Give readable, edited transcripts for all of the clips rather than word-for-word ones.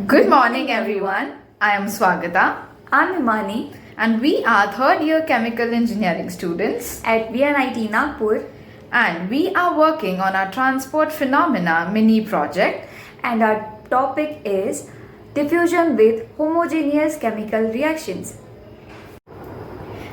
Good morning, everyone. I am Swagata. I'm Imani And we are third year chemical engineering students. at BT22CME015 Nagpur, And we are working on our transport phenomena mini project. and our topic is diffusion with homogeneous chemical reactions.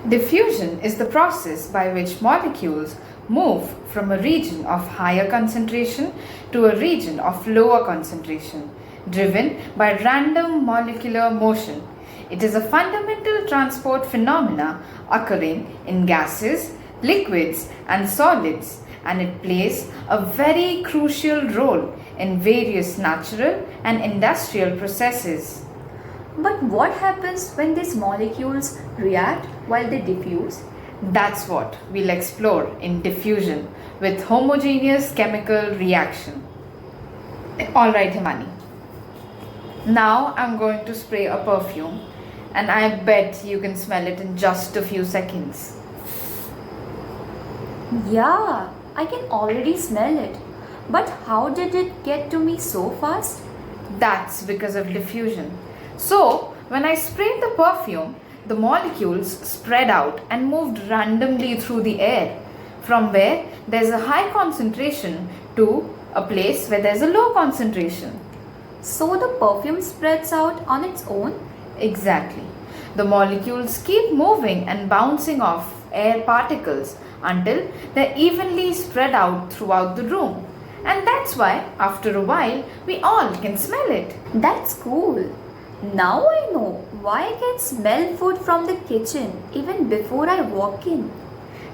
Diffusion is the process by which molecules move from a region of higher concentration to a region of lower concentration, driven by random molecular motion. It is a fundamental transport phenomena occurring in gases, liquids, and solids, and it plays a very crucial role in various natural and industrial processes. But what happens when these molecules react while they diffuse? That's what we'll explore in diffusion with homogeneous chemical reaction. Alright, Himani. Now I'm going to spray a perfume and I bet you can smell it in just a few seconds. Yeah, I can already smell it. But how did it get to me so fast? That's because of diffusion. So, when I sprayed the perfume, the molecules spread out and moved randomly through the air, from where there's a high concentration to a place where there's a low concentration. So the perfume spreads out on its own? Exactly. The molecules keep moving and bouncing off air particles until they're evenly spread out throughout the room. And that's why, after a while, we all can smell it. That's cool. Now I know why I can smell food from the kitchen even before I walk in.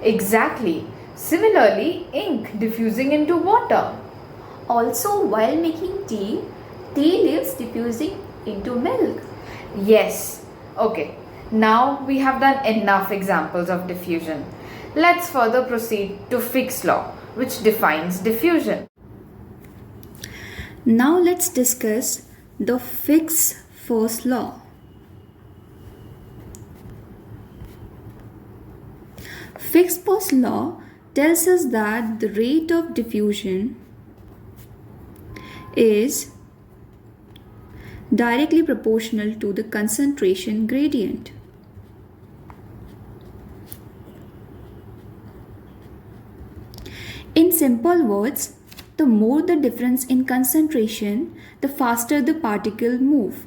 Exactly. Similarly, ink diffusing into water. Also, while making tea leaves diffusing into milk. Yes. Okay. Now we have done enough examples of diffusion. Let's further proceed to Fick's law, which defines diffusion. Now let's discuss the Fick's first law. Fick's first law tells us that the rate of diffusion is directly proportional to the concentration gradient. In simple words, the more the difference in concentration, the faster the particle move.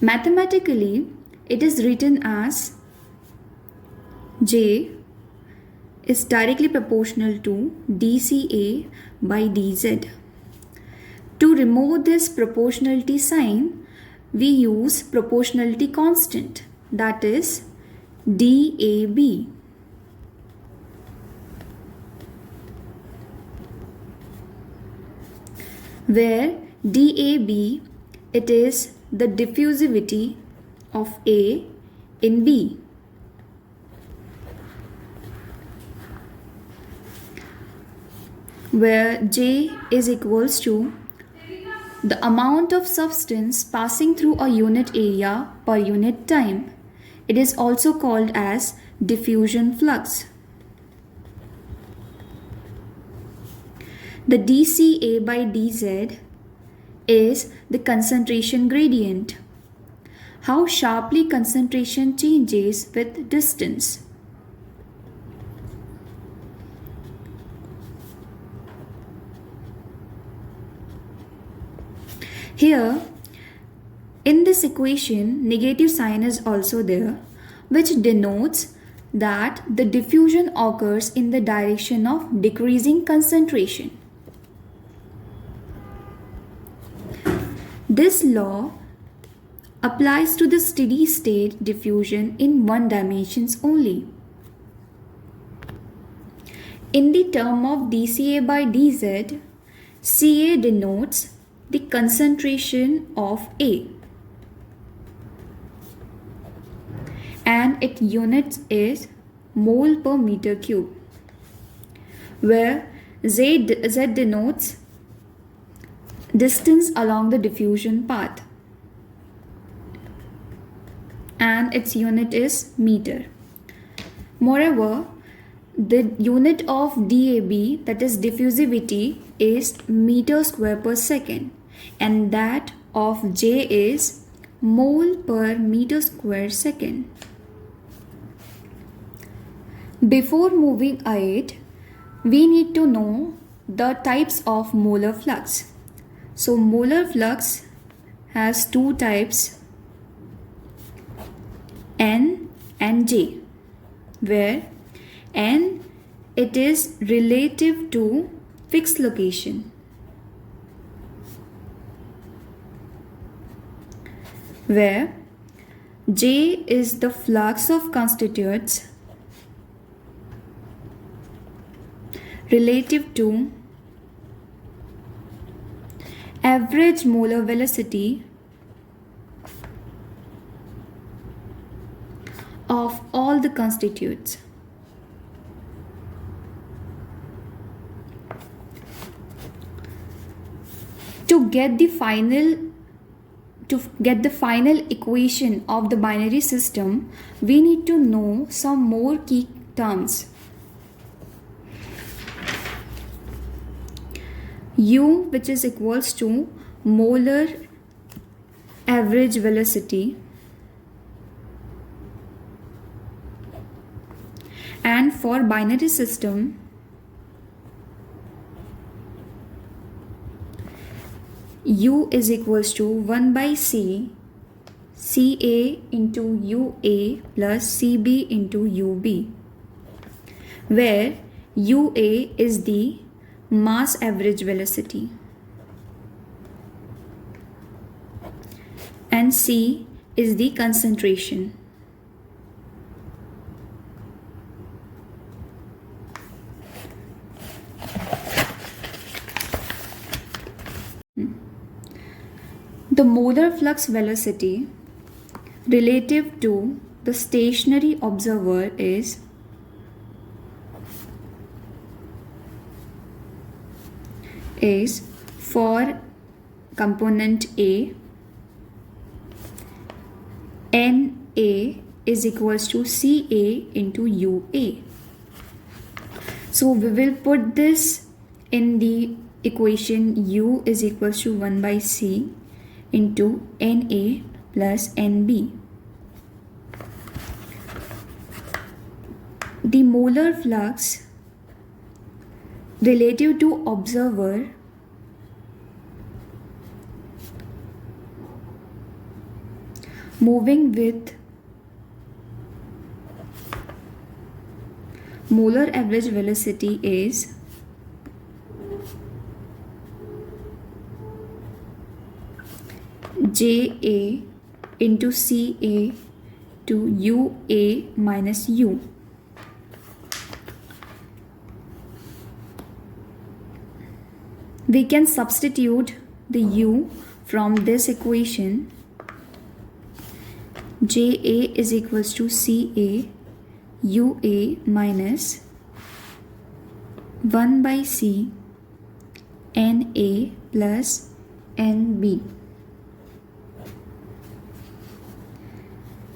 Mathematically, it is written as J is directly proportional to dCA by dZ. To remove this proportionality sign, we use proportionality constant, that is DAB. Where DAB, it is the diffusivity of A in B. Where J is equals to the amount of substance passing through a unit area per unit time. It is also called as diffusion flux. The dCA by dZ is the concentration gradient. How sharply concentration changes with distance. Here, in this equation, negative sign is also there, which denotes that the diffusion occurs in the direction of decreasing concentration. This law applies to the steady state diffusion in one dimension only. In the term of dCA by dZ, Ca denotes the concentration of A and its unit is mole per meter cube, where Z denotes distance along the diffusion path and its unit is meter. Moreover, the unit of DAB, that is diffusivity, is meter square per second, and that of J is mole per meter square second. Before moving ahead, we need to know the types of molar flux. So molar flux has two types, N and J, where N, it is relative to fixed location, where J is the flux of constituents relative to average molar velocity of all the constituents. To get the final equation of the binary system, we need to know some more key terms. U, which is equals to molar average velocity, and for binary system, U is equals to 1 by C, CA into UA plus CB into UB, where UA is the mass average velocity and C is the concentration. The molar flux velocity relative to the stationary observer is for component A, NA is equals to CA into UA. So we will put this in the equation. U is equals to 1 by C into NA plus NB. The molar flux relative to observer moving with molar average velocity is JA into CA to UA minus U. We can substitute the U from this equation. JA is equals to CA UA minus 1 by C NA plus NB.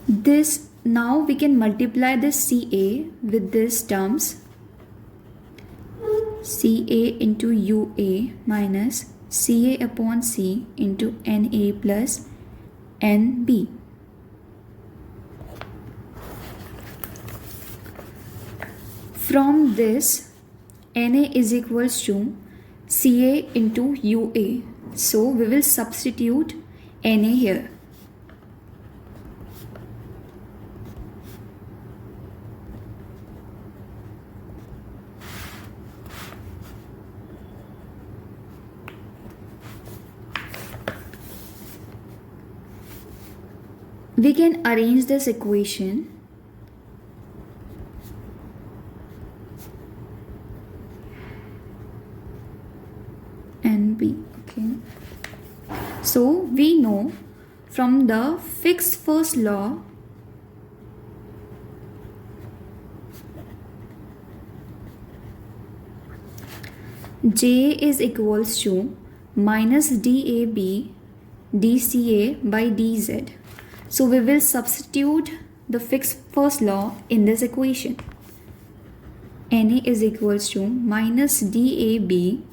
This, now we can multiply this CA with these terms, CA into UA minus CA upon C into NA plus NB. From this, NA is equals to CA into UA. So we will substitute NA here. We can arrange this equation NB. Okay. So we know from the Fick's first law J is equals to minus DAB dCA by dZ. So we will substitute the Fick's first law in this equation. Na is equals to minus DAB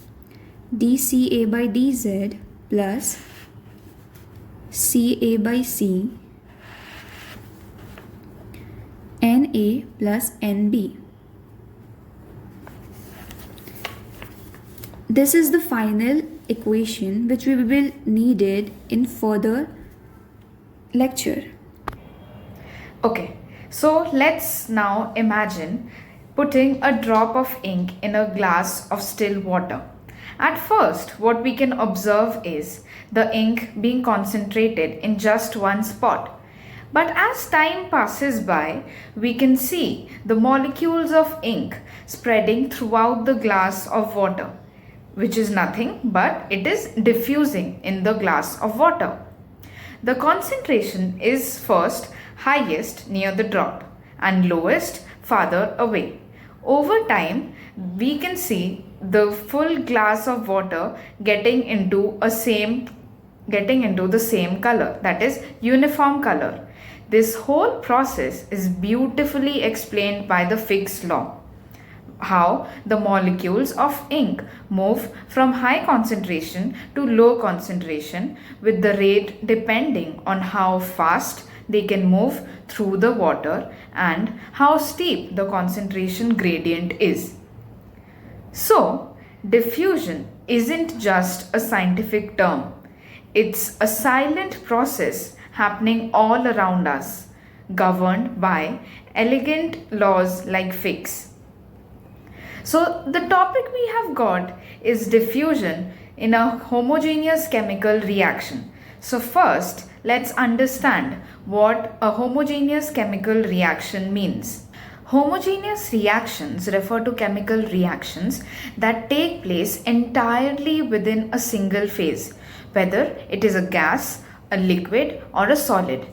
dCA by dZ plus Ca by C, Na plus Nb. This is the final equation which we will need it in further lecture. Okay, so let's now imagine putting a drop of ink in a glass of still water. At first, what we can observe is the ink being concentrated in just one spot. But as time passes by, we can see the molecules of ink spreading throughout the glass of water, which is nothing but it is diffusing in the glass of water. The concentration is first highest near the drop and lowest farther away. Over time, we can see the full glass of water getting into the same color, that is uniform color. This whole process is beautifully explained by the Fick's law. How the molecules of ink move from high concentration to low concentration with the rate depending on how fast they can move through the water and how steep the concentration gradient is. So, diffusion isn't just a scientific term, it's a silent process happening all around us, governed by elegant laws like Fick's. So the topic we have got is diffusion in a homogeneous chemical reaction. So first, let's understand what a homogeneous chemical reaction means. Homogeneous reactions refer to chemical reactions that take place entirely within a single phase, whether it is a gas, a liquid, or a solid.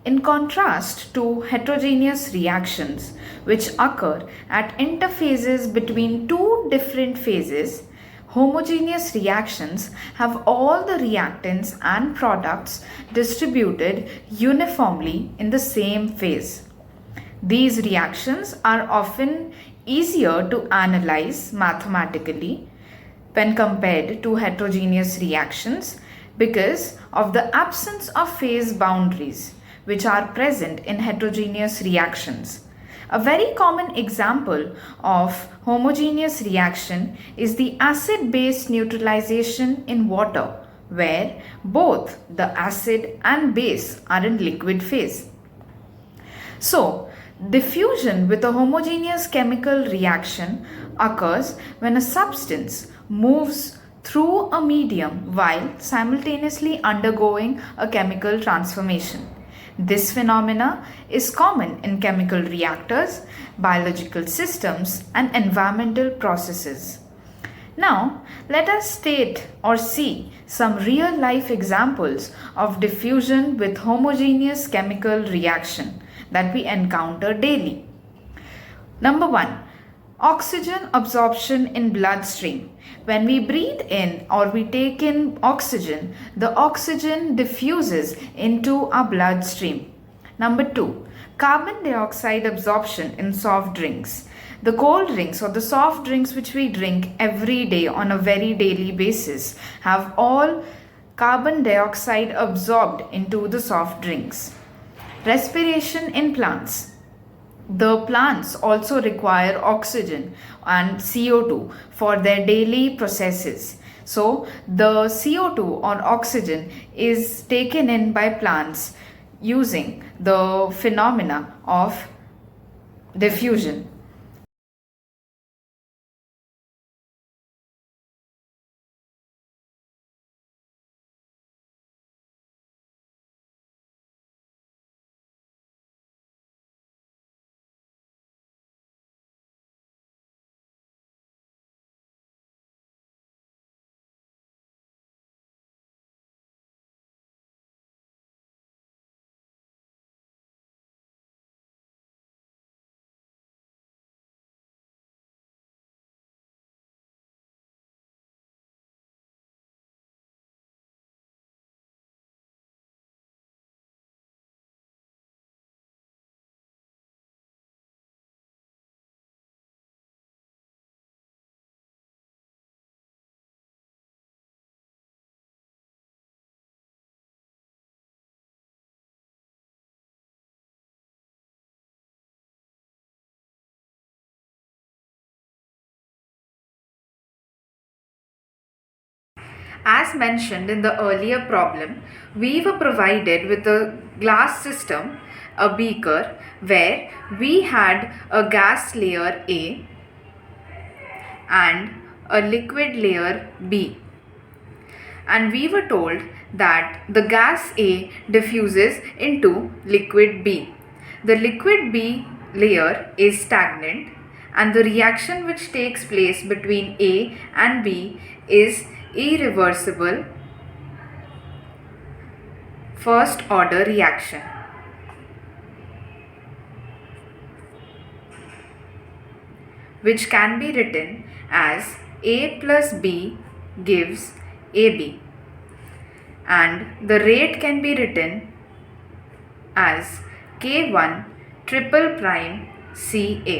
In contrast to heterogeneous reactions, which occur at interphases between two different phases, homogeneous reactions have all the reactants and products distributed uniformly in the same phase. These reactions are often easier to analyze mathematically when compared to heterogeneous reactions because of the absence of phase boundaries which are present in heterogeneous reactions. A very common example of homogeneous reaction is the acid-base neutralization in water, where both the acid and base are in liquid phase. So, diffusion with a homogeneous chemical reaction occurs when a substance moves through a medium while simultaneously undergoing a chemical transformation. This phenomena is common in chemical reactors, biological systems, and environmental processes. Now, let us state or see some real life examples of diffusion with homogeneous chemical reaction that we encounter daily. Number 1. Oxygen absorption in bloodstream. When we breathe in or we take in oxygen, the oxygen diffuses into our bloodstream. Number 2. Carbon dioxide absorption in soft drinks. The cold drinks or the soft drinks which we drink every day on a very daily basis have all carbon dioxide absorbed into the soft drinks. Respiration in plants. The plants also require oxygen and CO2 for their daily processes. So, the CO2 or oxygen is taken in by plants using the phenomena of diffusion. As mentioned in the earlier problem, we were provided with a glass system, a beaker, where we had a gas layer A and a liquid layer B. And we were told that the gas A diffuses into liquid B. The liquid B layer is stagnant, and the reaction which takes place between A and B is irreversible first order reaction, which can be written as A plus B gives AB, and the rate can be written as K1 triple prime CA.